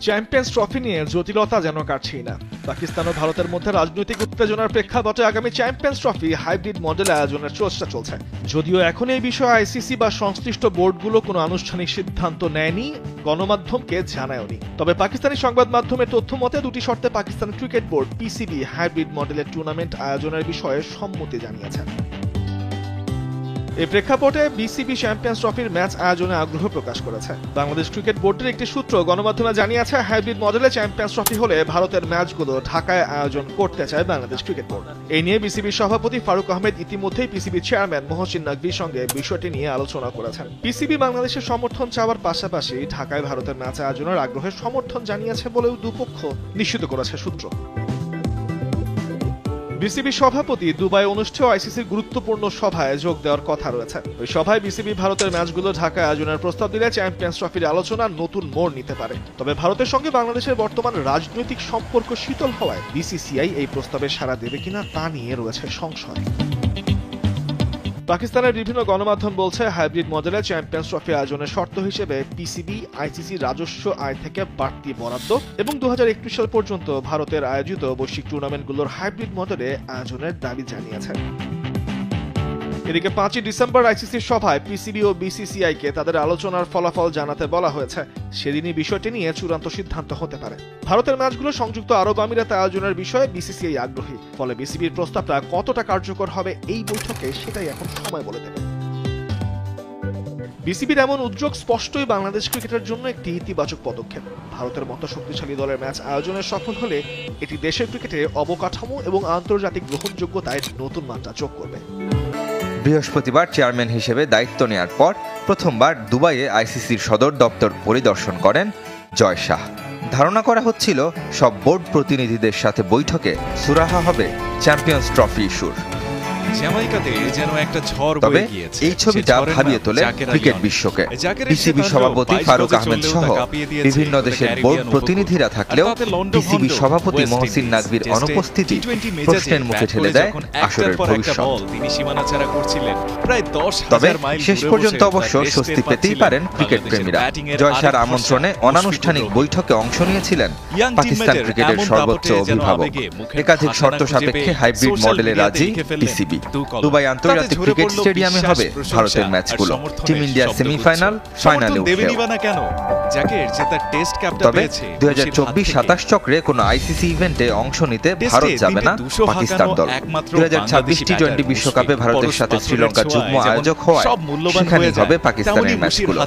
Champions trophy নিয়ে জটিলতা যেন কাটছেই না। পাকিস্তান ও ভারতের মধ্যে রাজনৈতিক উত্তেজনার প্রেক্ষাপটে আগামী চ্যাম্পিয়ন্স ট্রফি হাইব্রিড মডেলে আয়োজনের চেষ্টা চলছে। যদিও এখন এই বিষয়ে আইসিসি বা সংশ্লিষ্ট বোর্ডগুলো কোনো আনুষ্ঠানিক সিদ্ধান্ত নেয়নি, গণমাধ্যমকে জানায়নি। তবে পাকিস্তানি সংবাদ মাধ্যমের তথ্য মতে দুটি শর্তে Pakistan cricket board PCB hybrid মডেলের টুর্নামেন্ট আয়োজনের বিষয়ে সম্মতি জানিয়েছেন। এই প্রেক্ষাপটে বিসিবি চ্যাম্পিয়ন্স ট্রফির ম্যাচ আয়োজনে আগ্রহ প্রকাশ করেছে। বাংলাদেশ ক্রিকেট বোর্ডের একটি সূত্র গণমাধ্যমে জানিয়েছে, হাইব্রিড মডেলে চ্যাম্পিয়ন্স ট্রফি হলে ভারতের ম্যাচগুলো ঢাকায় আয়োজন করতে চায় বাংলাদেশ ক্রিকেট বোর্ড। এই নিয়ে বিসিবির সভাপতি ফারুক আহমেদ ইতিমধ্যেই পিসিবি চেয়ারম্যান মহসিন নকভির সঙ্গে বিষয়টি নিয়ে আলোচনা করেছেন। পিসিবি বাংলাদেশের সমর্থন চাওয়ার পাশাপাশি ঢাকায় ভারতের ম্যাচ আয়োজনের আগ্রহের সমর্থন জানিয়েছে বলেও দুপক্ষ নিশ্চিত করেছে সূত্র। বিসিবি সভাপতি দুবাই অনুষ্ঠেয় আইসিসির গুরুত্বপূর্ণ সভায় যোগ দেওয়ার কথা রয়েছে। ওই সভায় বিসিবি ভারতের ম্যাচগুলো ঢাকায় আয়োজনের প্রস্তাব দিলে চ্যাম্পিয়ন্স ট্রফির আলোচনা নতুন মোড় নিতে পারে। তবে ভারতের সঙ্গে বাংলাদেশের বর্তমান রাজনৈতিক সম্পর্ক শীতল হওয়ায় বিসিসিআই এই প্রস্তাবে সাড়া দেবে কিনা তা নিয়ে রয়েছে সংশয়। পাকিস্তানের বিভিন্ন গণমাধ্যম বলছে, হাইব্রিড মডেলে চ্যাম্পিয়ন্স ট্রফি আয়োজনের শর্ত হিসেবে পিসিবি আইসিসি রাজস্ব আয় থেকে বাড়তি বরাদ্দ এবং 2021 সাল পর্যন্ত ভারতের আয়োজিত বৈশ্বিক টুর্নামেন্টগুলোর হাইব্রিড মডেলে আয়োজনের দাবি জানিয়েছে। এদিকে 5 ডিসেম্বর আইসিসির সভায় পিসিবি ও বিসিসিআইকে তাদের আলোচনার ফলাফল জানাতে বলা হয়েছে। সেদিনই বিষয়টি নিয়ে চূড়ান্ত সিদ্ধান্ত হতে পারে। ভারতের ম্যাচগুলো সংযুক্ত আরব আমিরাতে আয়োজনের বিষয়ে বিসিসিআই আগ্রহী। ফলে বিসিবির প্রস্তাবটা কতটা কার্যকর হবে এই বৈঠকে সেটাই এখন সময় বলে দেবে। বিসিবির এমন উদ্যোগ স্পষ্টই বাংলাদেশ ক্রিকেটের জন্য একটি ইতিবাচক পদক্ষেপ। ভারতের মতো শক্তিশালী দলের ম্যাচ আয়োজনের সফল হলে এটি দেশের ক্রিকেটে অবকাঠামো এবং আন্তর্জাতিক গ্রহণযোগ্যতায় নতুন মাত্রা যোগ করবে। বৃহস্পতিবার চেয়ারম্যান হিসেবে দায়িত্ব নেয়ার পর প্রথমবার দুবাইয়ে আইসিসির সদর দপ্তর পরিদর্শন করেন জয় শাহ। ধারণা করা হচ্ছিল সব বোর্ড প্রতিনিধিদের সাথে বৈঠকে সুরাহা হবে চ্যাম্পিয়ন্স ট্রফি ইস্যুর। তবে এই ছবিটা ভাবিয়ে তোলে ক্রিকেট বিশ্বকে। বিসিবি সভাপতি ফারুক আহমেদ সহ বিভিন্ন দেশের বোর্ড প্রতিনিধিরা থাকলেও বিসিবি সভাপতি মহসিন নকভির অনুপস্থিতি প্রশ্নের মুখে ঠেলে দেয় আসরের ভবিষ্যৎ। তবে শেষ পর্যন্ত অবশ্য স্বস্তি পেতেই পারেন ক্রিকেট প্রেমীরা। জয় শাহর আমন্ত্রণে অনানুষ্ঠানিক বৈঠকে অংশ নিয়েছিলেন পাকিস্তান ক্রিকেটের সর্বোচ্চ অভিভাবক। একাধিক শর্ত সাপেক্ষে হাইব্রিড মডেলে রাজি পিসিবি। দুবাই আন্তর্জাতিক ক্রিকেট স্টেডিয়ামে হবে ভারতের ম্যাচগুলো। টিম ইন্ডিয়া সেমিফাইনাল, ফাইনালে উঠবে। তবে 2024-27 চক্রে কোনো আইসিসি ইভেন্টে অংশ নিতে ভারত যাবে না পাকিস্তান দল। 2026 টি-20 বিশ্বকাপে ভারতের সাথে শ্রীলঙ্কা যুগ্ম আয়োজক হওয়ায় সেখানেই হবে পাকিস্তানের ম্যাচগুলো।